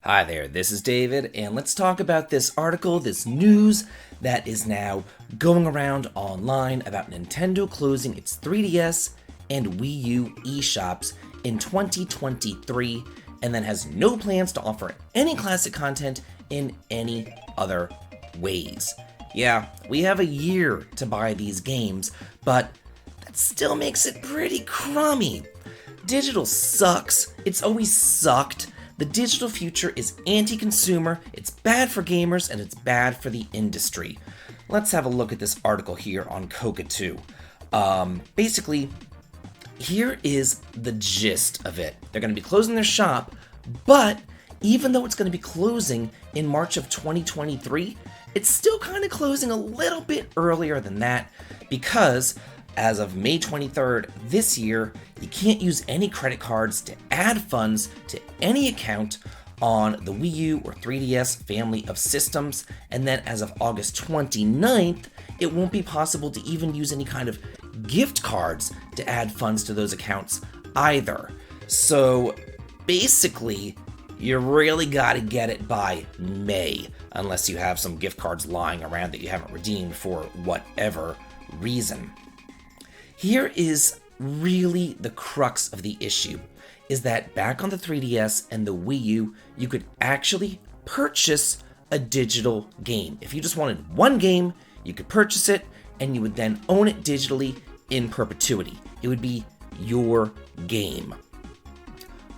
Hi there, this is David, and let's talk about this article, this news that is now going around online about Nintendo closing its 3DS and Wii U eShops in 2023, and then has no plans to offer any classic content in any other ways. Yeah, we have a year to buy these games, but that still makes it pretty crummy. Digital sucks. It's always sucked. The digital future is anti-consumer, it's bad for gamers, and it's bad for the industry. Let's have a look at this article here on Koka2. Basically, here is the gist of it. They're going to be closing their shop, but even though it's going to be closing in March of 2023, it's still kind of closing a little bit earlier than that because as of May 23rd this year, you can't use any credit cards to add funds to any account on the Wii U or 3DS family of systems. And then as of August 29th, it won't be possible to even use any kind of gift cards to add funds to those accounts either. So basically, you really gotta get it by May, unless you have some gift cards lying around that you haven't redeemed for whatever reason. Here is really the crux of the issue, is that back on the 3DS and the Wii U, you could actually purchase a digital game. If you just wanted one game, you could purchase it, and you would then own it digitally in perpetuity. It would be your game.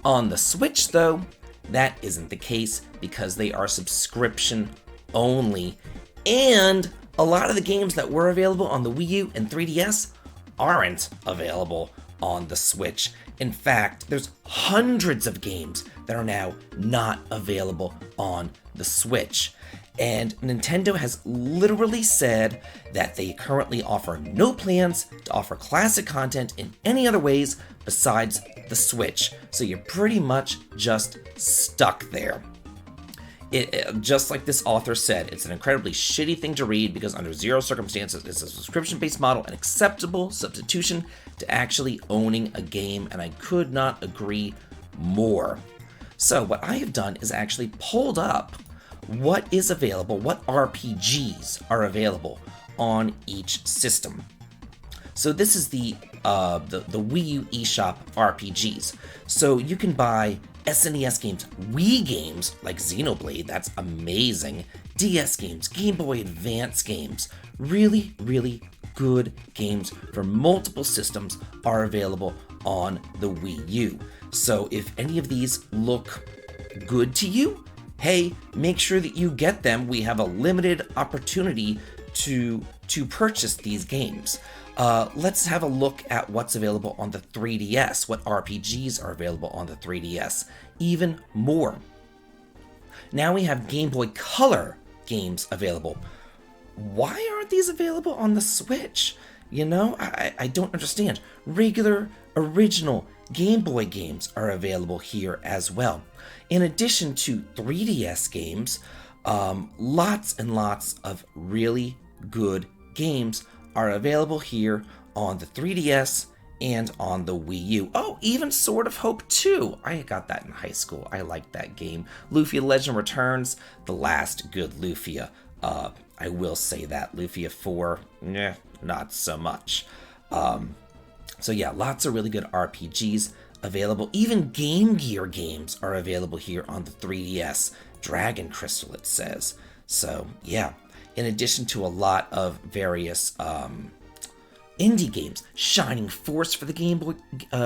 On the Switch, though, that isn't the case because they are subscription only, and a lot of the games that were available on the Wii U and 3DS aren't available on the Switch. In fact, there's hundreds of games that are now not available on the Switch. And Nintendo has literally said that they currently offer no plans to offer classic content in any other ways besides the Switch. So you're pretty much just stuck there. Just like this author said, it's an incredibly shitty thing to read because under zero circumstances is a subscription-based model an acceptable substitution to actually owning a game, and I could not agree more. So what I have done is actually pulled up what is available, what RPGs are available on each system. So this is the Wii U eShop RPGs. So you can buy SNES games, Wii games like Xenoblade, that's amazing, DS games, Game Boy Advance games, really, really good games for multiple systems are available on the Wii U. So if any of these look good to you, hey, make sure that you get them. We have a limited opportunity to purchase these games. Let's have a look at what's available on the 3DS, what RPGs are available on the 3DS, even more. Now we have Game Boy Color games available. Why aren't these available on the Switch? You know, I don't understand. Regular, original Game Boy games are available here as well. In addition to 3DS games, lots and lots of really good games are available here on the 3DS and on the Wii U. Oh, even Sword of Hope 2. I got that in high school. I liked that game. Lufia Legend Returns, the last good Lufia. I will say that. Lufia 4, not so much. So yeah, lots of really good RPGs available. Even Game Gear games are available here on the 3DS. Dragon Crystal, it says. So yeah. In addition to a lot of various indie games, Shining Force for the Game Boy,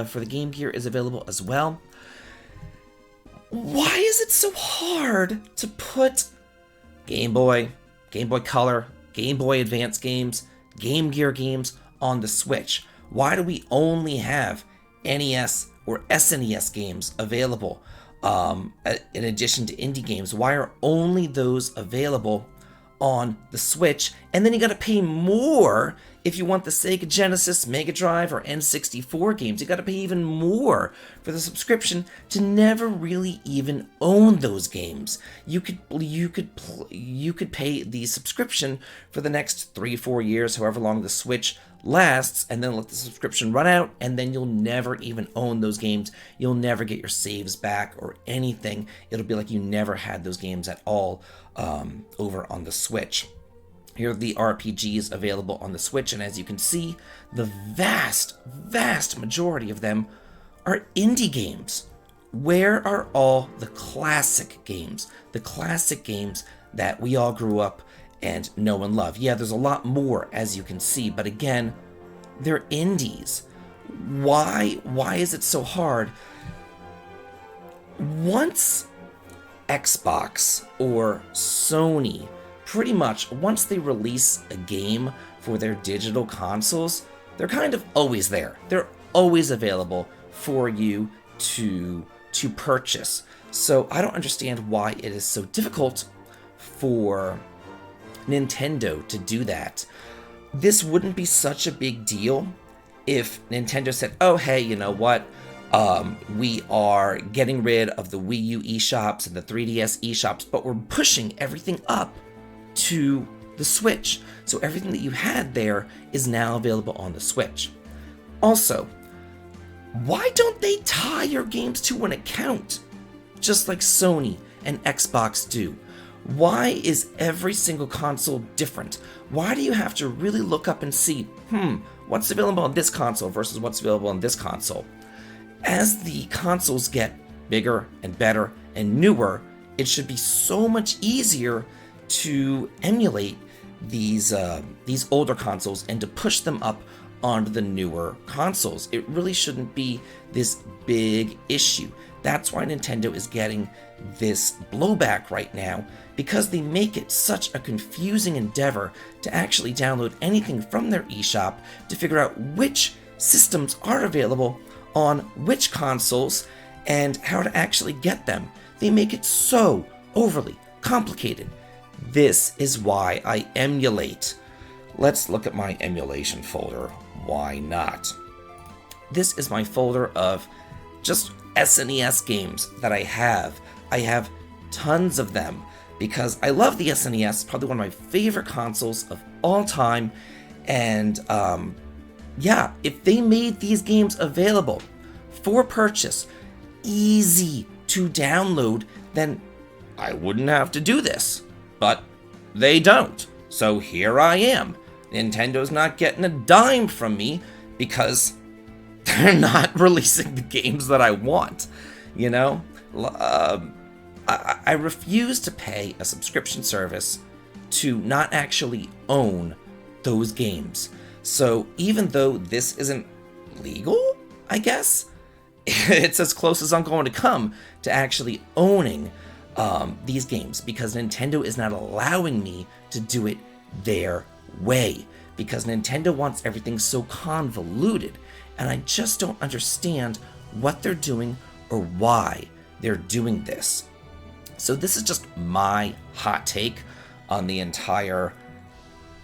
for the Game Gear is available as well. Why is it so hard to put Game Boy, Game Boy Color, Game Boy Advance games, Game Gear games on the Switch? Why do we only have NES or SNES games available in addition to indie games? Why are only those available on the Switch? And then you gotta pay more if you want the Sega Genesis, Mega Drive, or N64 games. You gotta pay even more for the subscription to never really even own those games. You could pay the subscription for the next 3-4 years, however long the Switch lasts, and then let the subscription run out, and then you'll never even own those games. You'll never get your saves back or anything. It'll be like you never had those games at all over on the Switch. Here are the RPGs available on the Switch, and as you can see, the vast majority of them are indie games. Where are all the classic games? The classic games that we all grew up and know and love. Yeah, there's a lot more, as you can see, but again, they're indies. Why is it so hard? Once Xbox or Sony, pretty much once they release a game for their digital consoles, they're kind of always there. They're always available for you to purchase. So I don't understand why it is so difficult for Nintendo to do that. This wouldn't be such a big deal if Nintendo said, oh hey, you know what? We are getting rid of the Wii U eShops and the 3DS eShops, but we're pushing everything up to the Switch. So everything that you had there is now available on the Switch. Also, why don't they tie your games to an account, just like Sony and Xbox do? Why is every single console different? Why do you have to really look up and see, what's available on this console versus what's available on this console? As the consoles get bigger and better and newer, it should be so much easier to emulate these older consoles and to push them up onto the newer consoles. It really shouldn't be this big issue. That's why Nintendo is getting this blowback right now, because they make it such a confusing endeavor to actually download anything from their eShop to figure out which systems are available on which consoles and how to actually get them. They make it so overly complicated. This is why I emulate. Let's look at my emulation folder. Why not? This is my folder of just SNES games that I have. I have tons of them because I love the SNES, probably one of my favorite consoles of all time. And yeah, if they made these games available for purchase, easy to download, then I wouldn't have to do this. But they don't. So here I am. Nintendo's not getting a dime from me because they're not releasing the games that I want. You know? I refuse to pay a subscription service to not actually own those games. So even though this isn't legal, I guess, it's as close as I'm going to come to actually owning these games, because Nintendo is not allowing me to do it their way, because Nintendo wants everything so convoluted, and I just don't understand what they're doing or why they're doing this. So this is just my hot take on the entire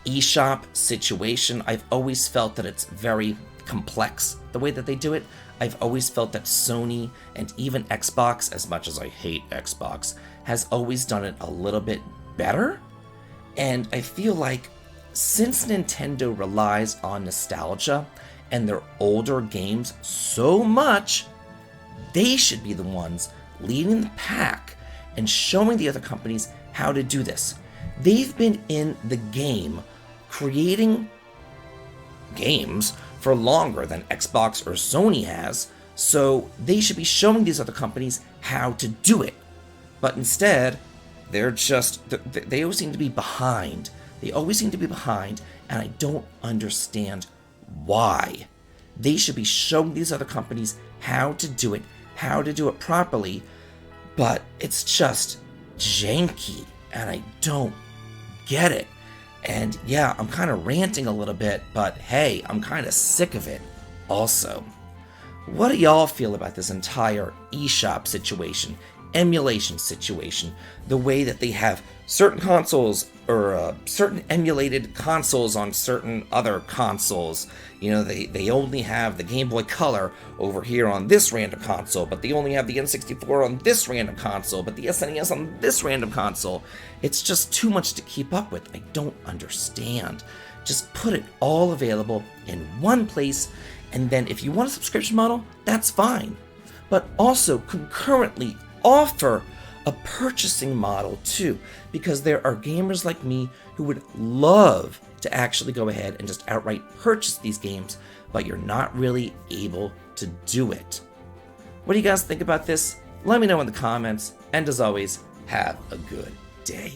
eShop situation. I've always felt that it's very complex the way that they do it. I've always felt that Sony and even Xbox, as much as I hate Xbox, has always done it a little bit better. And I feel like since Nintendo relies on nostalgia and their older games so much, they should be the ones leading the pack and showing the other companies how to do this. They've been in the game creating games for longer than Xbox or Sony has, so they should be showing these other companies how to do it. But instead, they're just, they always seem to be behind. They always seem to be behind, and I don't understand why. They should be showing these other companies how to do it properly, but it's just janky, and I don't get it. And yeah, I'm kind of ranting a little bit, but hey, I'm kind of sick of it also. What do y'all feel about this entire eShop situation? emulation situation, the way that they have certain consoles or certain emulated consoles on certain other consoles. You know, they only have the Game Boy Color over here on this random console, but they only have the N64 on this random console, but the SNES on this random console. It's just too much to keep up with. I don't understand. Just put it all available in one place, and then if you want a subscription model, that's fine. But also concurrently offer a purchasing model too, because there are gamers like me who would love to actually go ahead and just outright purchase these games, but you're not really able to do it. What do you guys think about this? Let me know in the comments, and as always, have a good day.